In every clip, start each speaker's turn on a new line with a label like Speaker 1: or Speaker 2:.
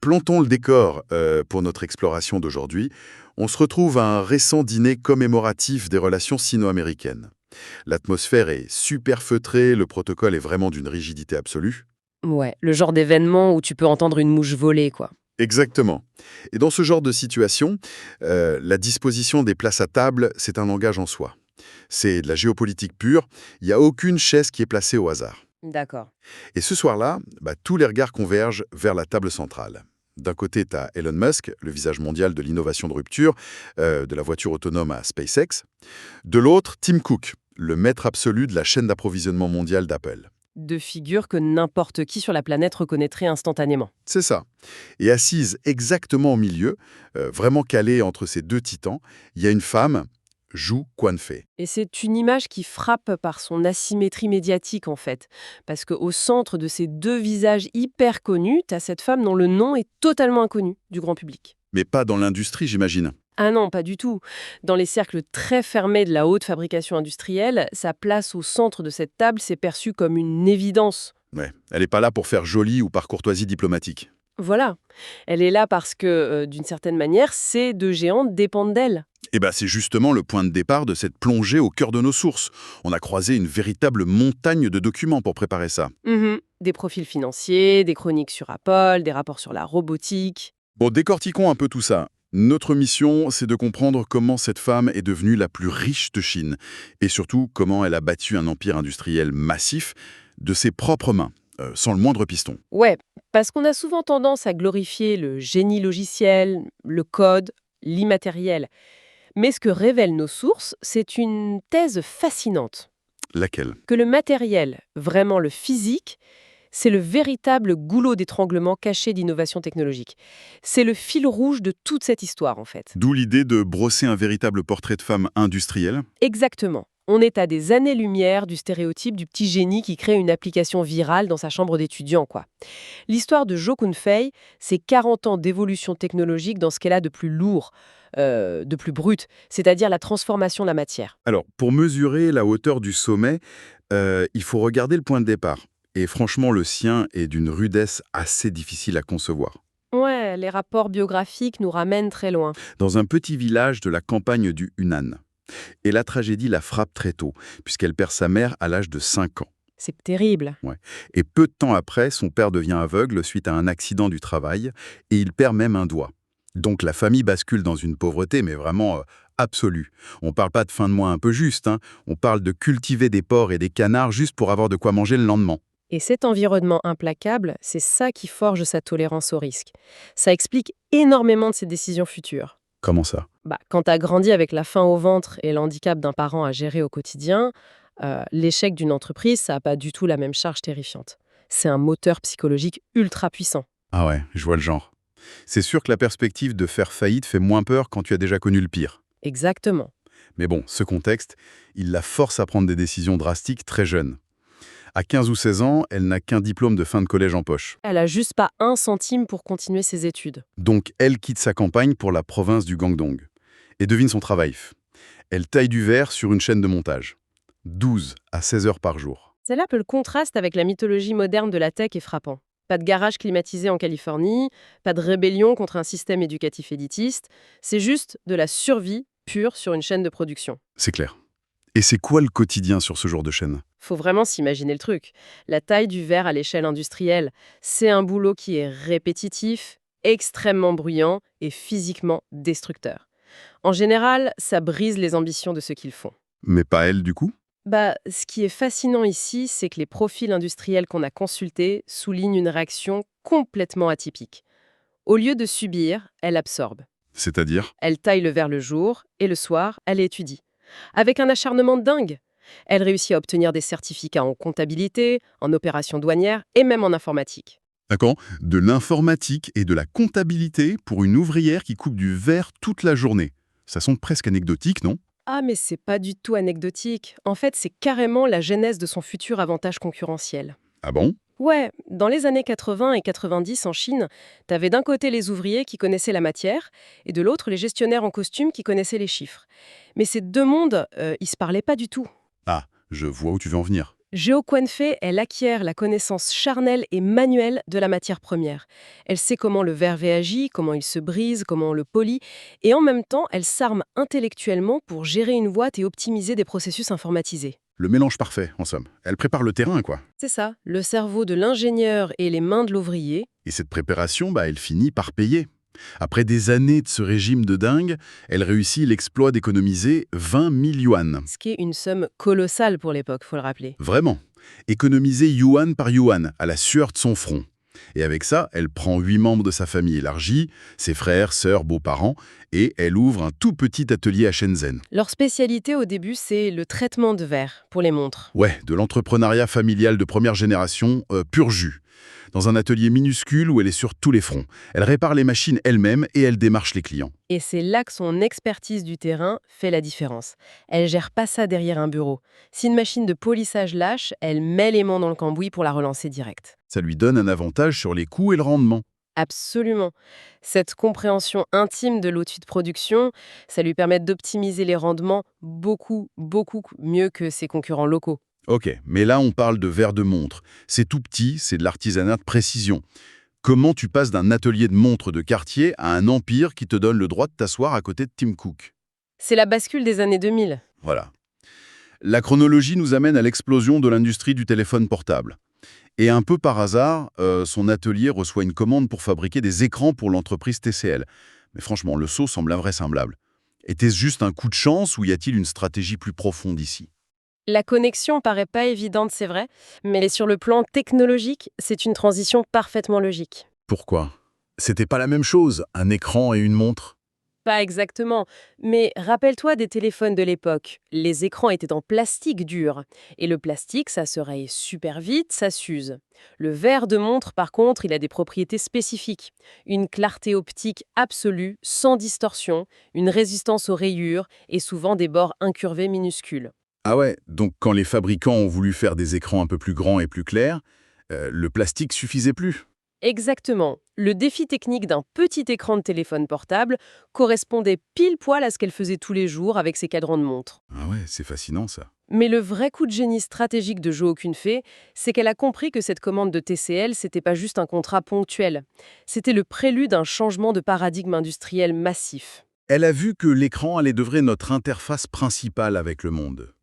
Speaker 1: Plantons le décor pour notre exploration d'aujourd'hui. On se retrouve à un récent dîner commémoratif des relations sino-américaines. L'atmosphère est super feutrée, le protocole est vraiment d'une rigidité absolue.
Speaker 2: Ouais, le genre d'événement où tu peux entendre une mouche voler, quoi.
Speaker 1: Exactement. Et dans ce genre de situation, la disposition des places à table, c'est un langage en soi. C'est de la géopolitique pure, il n'y a aucune chaise qui est placée au hasard.
Speaker 2: D'accord.
Speaker 1: Et ce soir-là, tous les regards convergent vers la table centrale. D'un côté, tu as Elon Musk, le visage mondial de l'innovation de rupture, de la voiture autonome à SpaceX. De l'autre, Tim Cook, le maître absolu de la chaîne d'approvisionnement mondiale d'Apple.
Speaker 2: Deux figures que n'importe qui sur la planète reconnaîtrait instantanément.
Speaker 1: C'est ça. Et assise exactement au milieu, vraiment calée entre ces deux titans, il y a une femme, Zhu Quanfei.
Speaker 2: Et c'est une image qui frappe par son asymétrie médiatique, en fait. Parce qu'au centre de ces deux visages hyper connus, t'as cette femme dont le nom est totalement inconnu du grand public.
Speaker 1: Mais pas dans l'industrie, j'imagine.
Speaker 2: Ah non, pas du tout. Dans les cercles très fermés de la haute fabrication industrielle, sa place au centre de cette table s'est perçue comme une évidence.
Speaker 1: Ouais, elle n'est pas là pour faire joli ou par courtoisie diplomatique.
Speaker 2: Voilà. Elle est là parce que, d'une certaine manière, ces deux géantes dépendent d'elle.
Speaker 1: C'est justement le point de départ de cette plongée au cœur de nos sources. On a croisé une véritable montagne de documents pour préparer ça.
Speaker 2: Des profils financiers, des chroniques sur Apple, des rapports sur la robotique.
Speaker 1: Bon, décortiquons un peu tout ça. Notre mission, c'est de comprendre comment cette femme est devenue la plus riche de Chine et surtout comment elle a battu un empire industriel massif de ses propres mains, sans le moindre piston.
Speaker 2: Ouais, parce qu'on a souvent tendance à glorifier le génie logiciel, le code, l'immatériel. Mais ce que révèlent nos sources, c'est une thèse fascinante.
Speaker 1: Laquelle?
Speaker 2: Que le matériel, vraiment le physique, c'est le véritable goulot d'étranglement caché d'innovation technologique. C'est le fil rouge de toute cette histoire, en fait.
Speaker 1: D'où l'idée de brosser un véritable portrait de femme industrielle.
Speaker 2: Exactement. On est à des années-lumière du stéréotype du petit génie qui crée une application virale dans sa chambre d'étudiant, quoi. L'histoire de Jo Kun-fei, c'est 40 ans d'évolution technologique dans ce qu'elle a de plus lourd, de plus brut, c'est-à-dire la transformation de la matière.
Speaker 1: Alors, pour mesurer la hauteur du sommet, il faut regarder le point de départ. Et franchement, le sien est d'une rudesse assez difficile à concevoir.
Speaker 2: Ouais, les rapports biographiques nous ramènent très loin.
Speaker 1: Dans un petit village de la campagne du Hunan. Et la tragédie la frappe très tôt, puisqu'elle perd sa mère à l'âge de 5 ans.
Speaker 2: C'est terrible.
Speaker 1: Ouais. Et peu de temps après, son père devient aveugle suite à un accident du travail, et il perd même un doigt. Donc la famille bascule dans une pauvreté, mais vraiment absolue. On parle pas de fin de mois un peu juste, hein. On parle de cultiver des porcs et des canards juste pour avoir de quoi manger le lendemain.
Speaker 2: Et cet environnement implacable, c'est ça qui forge sa tolérance au risque. Ça explique énormément de ses décisions futures.
Speaker 1: Comment ça?
Speaker 2: Quand tu as grandi avec la faim au ventre et l'handicap d'un parent à gérer au quotidien, l'échec d'une entreprise, ça n'a pas du tout la même charge terrifiante. C'est un moteur psychologique ultra puissant.
Speaker 1: Ah ouais, je vois le genre. C'est sûr que la perspective de faire faillite fait moins peur quand tu as déjà connu le pire.
Speaker 2: Exactement.
Speaker 1: Mais bon, ce contexte, il la force à prendre des décisions drastiques très jeune. À 15 ou 16 ans, elle n'a qu'un diplôme de fin de collège en poche.
Speaker 2: Elle a juste pas un centime pour continuer ses études.
Speaker 1: Donc elle quitte sa campagne pour la province du Guangdong. Et devine son travail. Elle taille du verre sur une chaîne de montage. 12 à 16 heures par jour.
Speaker 2: C'est là que le contraste avec la mythologie moderne de la tech est frappant. Pas de garage climatisé en Californie, pas de rébellion contre un système éducatif élitiste, c'est juste de la survie pure sur une chaîne de production.
Speaker 1: C'est clair. Et c'est quoi le quotidien sur ce genre de chaîne?
Speaker 2: Faut vraiment s'imaginer le truc. La taille du verre à l'échelle industrielle, c'est un boulot qui est répétitif, extrêmement bruyant et physiquement destructeur. En général, ça brise les ambitions de ceux qui le font.
Speaker 1: Mais pas elle du coup?
Speaker 2: Ce qui est fascinant ici, c'est que les profils industriels qu'on a consultés soulignent une réaction complètement atypique. Au lieu de subir, elle absorbe.
Speaker 1: C'est-à-dire?
Speaker 2: Elle taille le verre le jour et le soir, elle étudie. Avec un acharnement dingue. Elle réussit à obtenir des certificats en comptabilité, en opérations douanières et même en informatique.
Speaker 1: D'accord. De l'informatique et de la comptabilité pour une ouvrière qui coupe du verre toute la journée. Ça semble presque anecdotique, non?
Speaker 2: Ah, mais c'est pas du tout anecdotique. En fait, c'est carrément la genèse de son futur avantage concurrentiel.
Speaker 1: Ah bon?
Speaker 2: Ouais, dans les années 80 et 90 en Chine, t'avais d'un côté les ouvriers qui connaissaient la matière et de l'autre les gestionnaires en costume qui connaissaient les chiffres. Mais ces deux mondes, ils se parlaient pas du tout.
Speaker 1: Ah, je vois où tu veux en venir.
Speaker 2: Zhou Quanfei, elle acquiert la connaissance charnelle et manuelle de la matière première. Elle sait comment le verre réagit, comment il se brise, comment on le polit, et en même temps, elle s'arme intellectuellement pour gérer une boîte et optimiser des processus informatisés.
Speaker 1: Le mélange parfait, en somme. Elle prépare le terrain, quoi.
Speaker 2: C'est ça, le cerveau de l'ingénieur et les mains de l'ouvrier.
Speaker 1: Et cette préparation, elle finit par payer. Après des années de ce régime de dingue, elle réussit l'exploit d'économiser 20 000 yuan.
Speaker 2: Ce qui est une somme colossale pour l'époque, faut le rappeler.
Speaker 1: Vraiment. Économiser yuan par yuan, à la sueur de son front. Et avec ça, elle prend 8 membres de sa famille élargie, ses frères, sœurs, beaux-parents, et elle ouvre un tout petit atelier à Shenzhen.
Speaker 2: Leur spécialité au début, c'est le traitement de verre pour les montres.
Speaker 1: Ouais, de l'entrepreneuriat familial de première génération, pur jus. Dans un atelier minuscule où elle est sur tous les fronts. Elle répare les machines elle-même et elle démarche les clients.
Speaker 2: Et c'est là que son expertise du terrain fait la différence. Elle gère pas ça derrière un bureau. Si une machine de polissage lâche, elle met les mains dans le cambouis pour la relancer direct.
Speaker 1: Ça lui donne un avantage sur les coûts et le rendement.
Speaker 2: Absolument. Cette compréhension intime de l'outil de production, ça lui permet d'optimiser les rendements beaucoup, beaucoup mieux que ses concurrents locaux.
Speaker 1: Ok, mais là on parle de verre de montre. C'est tout petit, c'est de l'artisanat de précision. Comment tu passes d'un atelier de montre de quartier à un empire qui te donne le droit de t'asseoir à côté de Tim Cook?
Speaker 2: C'est la bascule des années 2000.
Speaker 1: Voilà. La chronologie nous amène à l'explosion de l'industrie du téléphone portable. Et un peu par hasard, son atelier reçoit une commande pour fabriquer des écrans pour l'entreprise TCL. Mais franchement, le saut semble invraisemblable. Était-ce juste un coup de chance ou y a-t-il une stratégie plus profonde ici?
Speaker 2: La connexion paraît pas évidente, c'est vrai, mais sur le plan technologique, c'est une transition parfaitement logique.
Speaker 1: Pourquoi? C'était pas la même chose, un écran et une montre?
Speaker 2: Pas exactement, mais rappelle-toi des téléphones de l'époque. Les écrans étaient en plastique dur, et le plastique, ça se raye super vite, ça s'use. Le verre de montre, par contre, il a des propriétés spécifiques. Une clarté optique absolue, sans distorsion, une résistance aux rayures, et souvent des bords incurvés minuscules.
Speaker 1: Ah ouais, donc quand les fabricants ont voulu faire des écrans un peu plus grands et plus clairs, le plastique suffisait plus.
Speaker 2: Exactement. Le défi technique d'un petit écran de téléphone portable correspondait pile poil à ce qu'elle faisait tous les jours avec ses cadrans de montre.
Speaker 1: Ah ouais, c'est fascinant ça.
Speaker 2: Mais le vrai coup de génie stratégique de Jo Kunfei, c'est qu'elle a compris que cette commande de TCL, c'était pas juste un contrat ponctuel. C'était le prélude à un changement de paradigme industriel massif.
Speaker 1: Elle a vu que l'écran allait devenir notre interface principale avec le monde.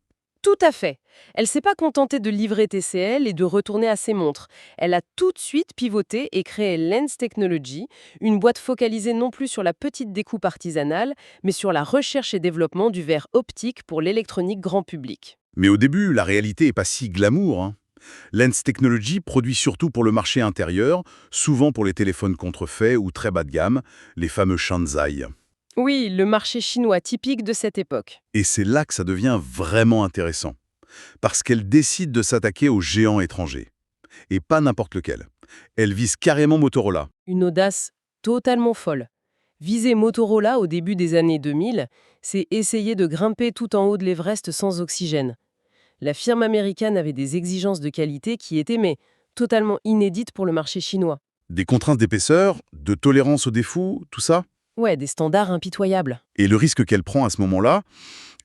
Speaker 2: Tout à fait. Elle s'est pas contentée de livrer TCL et de retourner à ses montres. Elle a tout de suite pivoté et créé Lens Technology, une boîte focalisée non plus sur la petite découpe artisanale, mais sur la recherche et développement du verre optique pour l'électronique grand public.
Speaker 1: Mais au début, la réalité est pas si glamour, hein. Lens Technology produit surtout pour le marché intérieur, souvent pour les téléphones contrefaits ou très bas de gamme, les fameux Shanzai.
Speaker 2: Oui, le marché chinois typique de cette époque.
Speaker 1: Et c'est là que ça devient vraiment intéressant. Parce qu'elle décide de s'attaquer aux géants étrangers. Et pas n'importe lequel. Elle vise carrément Motorola.
Speaker 2: Une audace totalement folle. Viser Motorola au début des années 2000, c'est essayer de grimper tout en haut de l'Everest sans oxygène. La firme américaine avait des exigences de qualité qui étaient mais totalement inédites pour le marché chinois.
Speaker 1: Des contraintes d'épaisseur, de tolérance aux défauts, tout ça.
Speaker 2: Ouais, des standards impitoyables.
Speaker 1: Et le risque qu'elle prend à ce moment-là,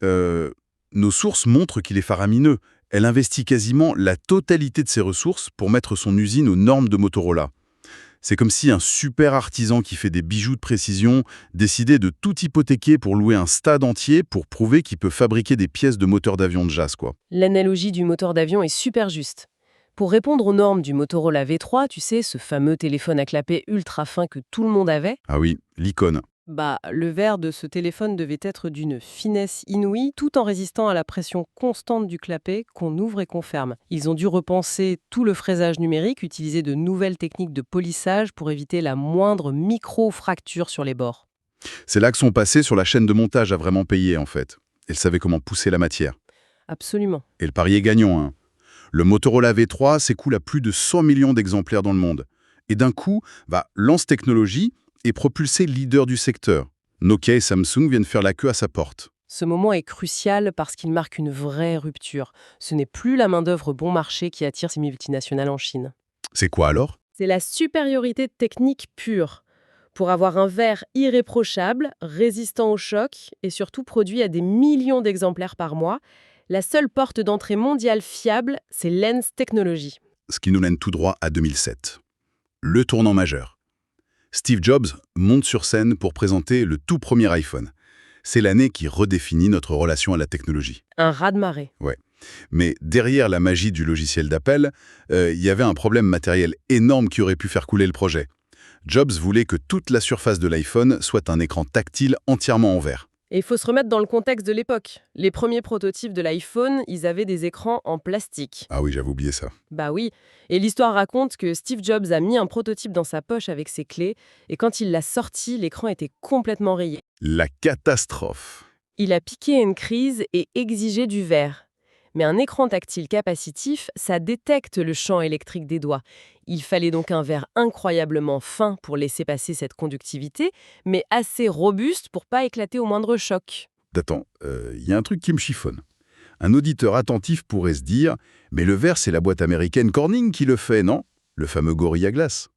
Speaker 1: nos sources montrent qu'il est faramineux. Elle investit quasiment la totalité de ses ressources pour mettre son usine aux normes de Motorola. C'est comme si un super artisan qui fait des bijoux de précision décidait de tout hypothéquer pour louer un stade entier pour prouver qu'il peut fabriquer des pièces de moteur d'avion de jazz, quoi.
Speaker 2: L'analogie du moteur d'avion est super juste. Pour répondre aux normes du Motorola V3, tu sais, ce fameux téléphone à clapet ultra fin que tout le monde avait,
Speaker 1: Ah oui, l'icône.
Speaker 2: le verre de ce téléphone devait être d'une finesse inouïe, tout en résistant à la pression constante du clapet qu'on ouvre et qu'on ferme. Ils ont dû repenser tout le fraisage numérique, utiliser de nouvelles techniques de polissage pour éviter la moindre micro-fracture sur les bords.
Speaker 1: C'est là que son passé sur la chaîne de montage a vraiment payé, en fait. Elle savait comment pousser la matière.
Speaker 2: Absolument.
Speaker 1: Et le pari est gagnant, hein. Le Motorola V3 s'écoule à plus de 100 millions d'exemplaires dans le monde. Et d'un coup, Lens Technology est propulsé leader du secteur. Nokia et Samsung viennent faire la queue à sa porte.
Speaker 2: Ce moment est crucial parce qu'il marque une vraie rupture. Ce n'est plus la main-d'œuvre bon marché qui attire ces multinationales en Chine.
Speaker 1: C'est quoi alors?
Speaker 2: C'est la supériorité technique pure. Pour avoir un verre irréprochable, résistant au choc et surtout produit à des millions d'exemplaires par mois, La seule porte d'entrée mondiale fiable, c'est Lens Technologies.
Speaker 1: Ce qui nous mène tout droit à 2007. Le tournant majeur. Steve Jobs monte sur scène pour présenter le tout premier iPhone. C'est l'année qui redéfinit notre relation à la technologie.
Speaker 2: Un raz-de-marée.
Speaker 1: Ouais. Mais derrière la magie du logiciel d'Apple, il y avait un problème matériel énorme qui aurait pu faire couler le projet. Jobs voulait que toute la surface de l'iPhone soit un écran tactile entièrement en verre.
Speaker 2: Et il faut se remettre dans le contexte de l'époque. Les premiers prototypes de l'iPhone, ils avaient des écrans en plastique.
Speaker 1: Ah oui, j'avais oublié ça.
Speaker 2: Bah oui. Et l'histoire raconte que Steve Jobs a mis un prototype dans sa poche avec ses clés, et quand il l'a sorti, l'écran était complètement rayé.
Speaker 1: La catastrophe.
Speaker 2: Il a piqué une crise et exigé du verre. Mais un écran tactile capacitif, ça détecte le champ électrique des doigts. Il fallait donc un verre incroyablement fin pour laisser passer cette conductivité, mais assez robuste pour pas éclater au moindre choc.
Speaker 1: Attends, il y a un truc qui me chiffonne. Un auditeur attentif pourrait se dire « Mais le verre, c'est la boîte américaine Corning qui le fait, non ?» Le fameux gorille à glace.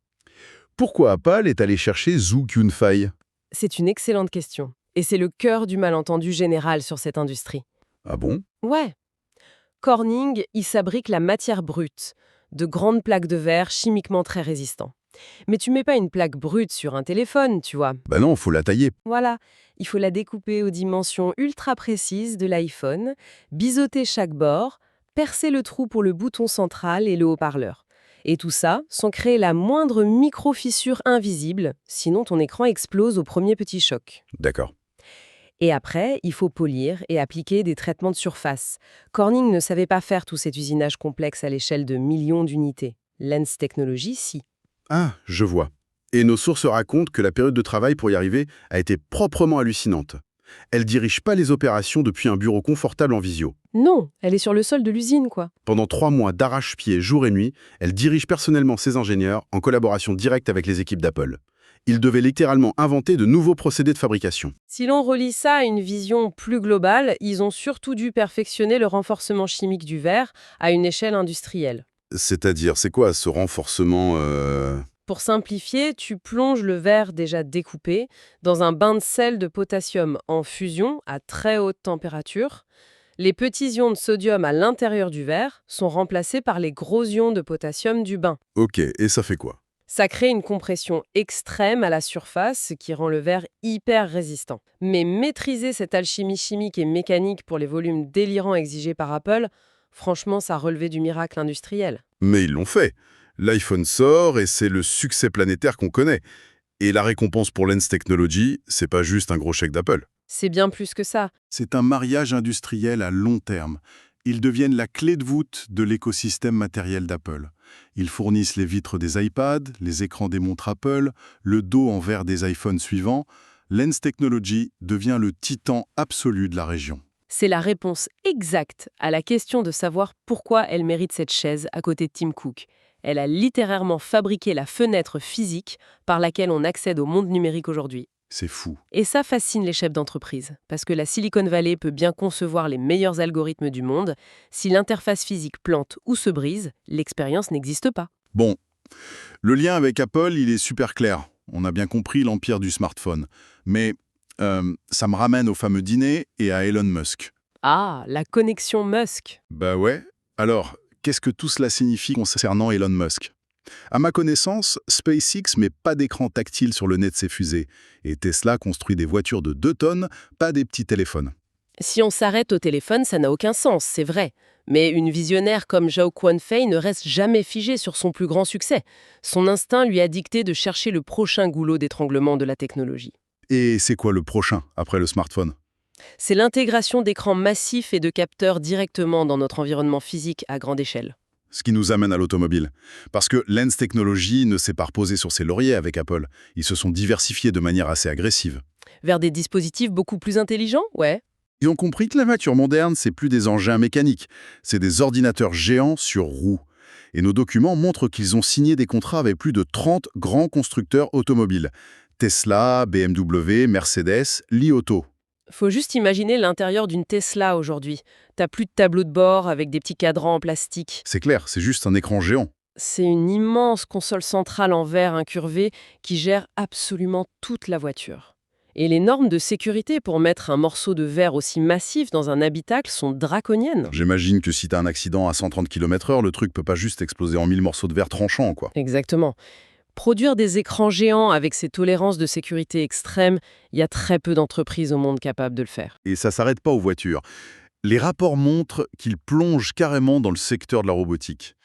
Speaker 1: Pourquoi Apple est allé chercher Zhou Qunfei?
Speaker 2: C'est une excellente question. Et c'est le cœur du malentendu général sur cette industrie.
Speaker 1: Ah bon?
Speaker 2: Ouais. Corning, il fabrique la matière brute, de grandes plaques de verre chimiquement très résistantes. Mais tu mets pas une plaque brute sur un téléphone, tu vois.
Speaker 1: Bah non, faut la tailler.
Speaker 2: Voilà, il faut la découper aux dimensions ultra précises de l'iPhone, biseauter chaque bord, percer le trou pour le bouton central et le haut-parleur. Et tout ça sans créer la moindre micro-fissure invisible, sinon ton écran explose au premier petit choc.
Speaker 1: D'accord.
Speaker 2: Et après, il faut polir et appliquer des traitements de surface. Corning ne savait pas faire tout cet usinage complexe à l'échelle de millions d'unités. Lens Technologies, si.
Speaker 3: Ah, je vois. Et nos sources racontent que la période de travail pour y arriver a été proprement hallucinante. Elle dirige pas les opérations depuis un bureau confortable en visio.
Speaker 2: Non, elle est sur le sol de l'usine, quoi.
Speaker 3: Pendant 3 mois d'arrache-pied jour et nuit, elle dirige personnellement ses ingénieurs en collaboration directe avec les équipes d'Apple. Ils devaient littéralement inventer de nouveaux procédés de fabrication.
Speaker 2: Si l'on relie ça à une vision plus globale, ils ont surtout dû perfectionner le renforcement chimique du verre à une échelle industrielle.
Speaker 3: C'est-à-dire, c'est quoi ce renforcement
Speaker 2: Pour simplifier, tu plonges le verre déjà découpé dans un bain de sel de potassium en fusion à très haute température. Les petits ions de sodium à l'intérieur du verre sont remplacés par les gros ions de potassium du bain.
Speaker 3: Ok, et ça fait quoi?
Speaker 2: Ça crée une compression extrême à la surface, ce qui rend le verre hyper résistant. Mais maîtriser cette alchimie chimique et mécanique pour les volumes délirants exigés par Apple, franchement, ça relevait du miracle industriel.
Speaker 3: Mais ils l'ont fait. L'iPhone sort et c'est le succès planétaire qu'on connaît. Et la récompense pour Lens Technologies, c'est pas juste un gros chèque d'Apple.
Speaker 2: C'est bien plus que ça.
Speaker 4: C'est un mariage industriel à long terme. Ils deviennent la clé de voûte de l'écosystème matériel d'Apple. Ils fournissent les vitres des iPads, les écrans des montres Apple, le dos en verre des iPhones suivants. Lens Technologies devient le titan absolu de la région.
Speaker 2: C'est la réponse exacte à la question de savoir pourquoi elle mérite cette chaise à côté de Tim Cook. Elle a littéralement fabriqué la fenêtre physique par laquelle on accède au monde numérique aujourd'hui.
Speaker 4: C'est fou.
Speaker 2: Et ça fascine les chefs d'entreprise, parce que la Silicon Valley peut bien concevoir les meilleurs algorithmes du monde. Si l'interface physique plante ou se brise, l'expérience n'existe pas.
Speaker 4: Bon, le lien avec Apple, il est super clair. On a bien compris l'empire du smartphone. Mais ça me ramène au fameux dîner et à Elon Musk.
Speaker 2: Ah, la connexion Musk.
Speaker 4: Bah ouais. Alors, qu'est-ce que tout cela signifie concernant Elon Musk? À ma connaissance, SpaceX met pas d'écran tactile sur le nez de ses fusées. Et Tesla construit des voitures de 2 tonnes, pas des petits téléphones.
Speaker 2: Si on s'arrête au téléphone, ça n'a aucun sens, c'est vrai. Mais une visionnaire comme Zhou Qunfei ne reste jamais figée sur son plus grand succès. Son instinct lui a dicté de chercher le prochain goulot d'étranglement de la technologie.
Speaker 4: Et c'est quoi le prochain, après le smartphone?
Speaker 2: C'est l'intégration d'écrans massifs et de capteurs directement dans notre environnement physique à grande échelle.
Speaker 4: Ce qui nous amène à l'automobile. Parce que Lens Technologies ne s'est pas reposé sur ses lauriers avec Apple. Ils se sont diversifiés de manière assez agressive.
Speaker 2: Vers des dispositifs beaucoup plus intelligents, ouais.
Speaker 4: Ils ont compris que la voiture moderne, c'est plus des engins mécaniques, c'est des ordinateurs géants sur roues. Et nos documents montrent qu'ils ont signé des contrats avec plus de 30 grands constructeurs automobiles. Tesla, BMW, Mercedes, Li Auto.
Speaker 2: Faut juste imaginer l'intérieur d'une Tesla aujourd'hui. T'as plus de tableau de bord avec des petits cadrans en plastique.
Speaker 4: C'est clair, c'est juste un écran géant.
Speaker 2: C'est une immense console centrale en verre incurvé qui gère absolument toute la voiture. Et les normes de sécurité pour mettre un morceau de verre aussi massif dans un habitacle sont draconiennes.
Speaker 3: J'imagine que si t'as un accident à 130 km/h, le truc peut pas juste exploser en 1000 morceaux de verre tranchants, quoi.
Speaker 2: Exactement. Produire des écrans géants avec ces tolérances de sécurité extrêmes, il y a très peu d'entreprises au monde capables de le faire.
Speaker 3: Et ça s'arrête pas aux voitures. Les rapports montrent qu'ils plongent carrément dans le secteur de la robotique.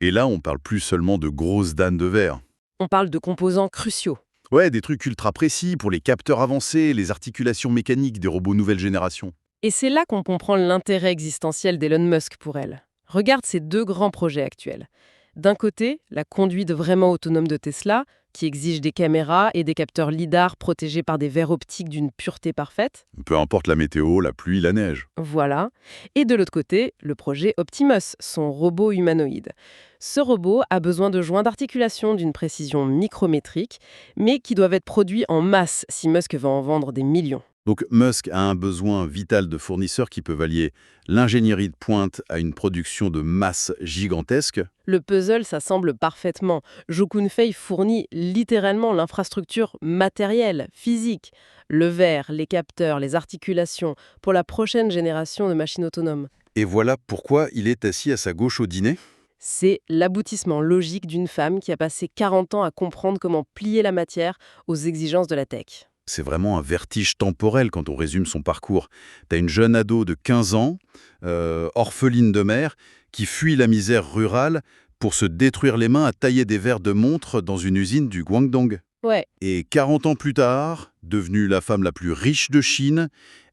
Speaker 3: Et là, on parle plus seulement de grosses dames de verre.
Speaker 2: On parle de composants cruciaux.
Speaker 3: Ouais, des trucs ultra précis pour les capteurs avancés, les articulations mécaniques des robots nouvelle génération.
Speaker 2: Et c'est là qu'on comprend l'intérêt existentiel d'Elon Musk pour elle. Regarde ces deux grands projets actuels. D'un côté, la conduite vraiment autonome de Tesla, qui exige des caméras et des capteurs LiDAR protégés par des verres optiques d'une pureté parfaite.
Speaker 3: Peu importe la météo, la pluie, la neige.
Speaker 2: Voilà. Et de l'autre côté, le projet Optimus, son robot humanoïde. Ce robot a besoin de joints d'articulation d'une précision micrométrique, mais qui doivent être produits en masse si Musk veut en vendre des millions.
Speaker 3: Donc Musk a un besoin vital de fournisseurs qui peuvent allier l'ingénierie de pointe à une production de masse gigantesque.
Speaker 2: Le puzzle, ça semble parfaitement. Jo Kun-fei fournit littéralement l'infrastructure matérielle, physique. Le verre, les capteurs, les articulations, pour la prochaine génération de machines autonomes.
Speaker 3: Et voilà pourquoi il est assis à sa gauche au dîner.
Speaker 2: C'est l'aboutissement logique d'une femme qui a passé 40 ans à comprendre comment plier la matière aux exigences de la tech.
Speaker 3: C'est vraiment un vertige temporel quand on résume son parcours. T'as une jeune ado de 15 ans, orpheline de mère, qui fuit la misère rurale pour se détruire les mains à tailler des verres de montre dans une usine du Guangdong.
Speaker 2: Ouais,
Speaker 3: Et 40 ans plus tard, devenue la femme la plus riche de Chine,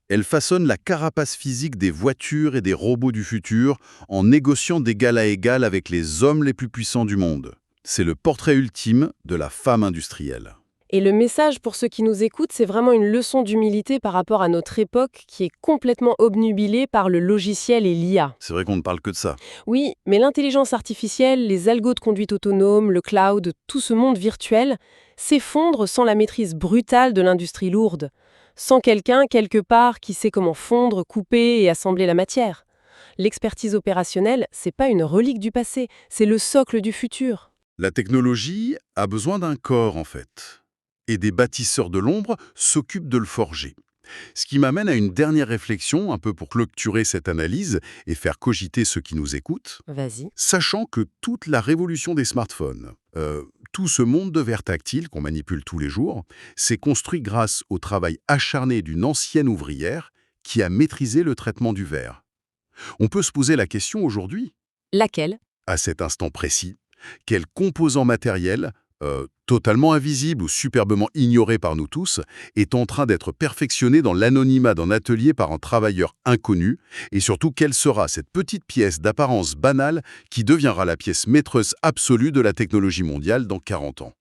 Speaker 3: elle façonne la carapace physique des voitures et des robots du futur en négociant d'égal à égal avec les hommes les plus puissants du monde. C'est le portrait ultime de la femme industrielle.
Speaker 2: et le message pour ceux qui nous écoutent, c'est vraiment une leçon d'humilité par rapport à notre époque qui est complètement obnubilée par le logiciel et l'IA.
Speaker 3: C'est vrai qu'on ne parle que de ça.
Speaker 2: Oui, mais l'intelligence artificielle, les algos de conduite autonome, le cloud, tout ce monde virtuel s'effondre sans la maîtrise brutale de l'industrie lourde, sans quelqu'un, quelque part, qui sait comment fondre, couper et assembler la matière. L'expertise opérationnelle, c'est pas une relique du passé, c'est le socle du futur.
Speaker 3: La technologie a besoin d'un corps, en fait. Et des bâtisseurs de l'ombre s'occupent de le forger. Ce qui m'amène à une dernière réflexion, un peu pour clôturer cette analyse et faire cogiter ceux qui nous écoutent.
Speaker 2: Vas-y.
Speaker 3: Sachant que toute la révolution des smartphones, tout ce monde de verre tactile qu'on manipule tous les jours, s'est construit grâce au travail acharné d'une ancienne ouvrière qui a maîtrisé le traitement du verre. On peut se poser la question aujourd'hui,
Speaker 2: Laquelle?
Speaker 3: à cet instant précis, quel composant matériel, totalement invisible ou superbement ignoré par nous tous, est en train d'être perfectionné dans l'anonymat d'un atelier par un travailleur inconnu, et surtout quelle sera cette petite pièce d'apparence banale qui deviendra la pièce maîtresse absolue de la technologie mondiale dans 40 ans.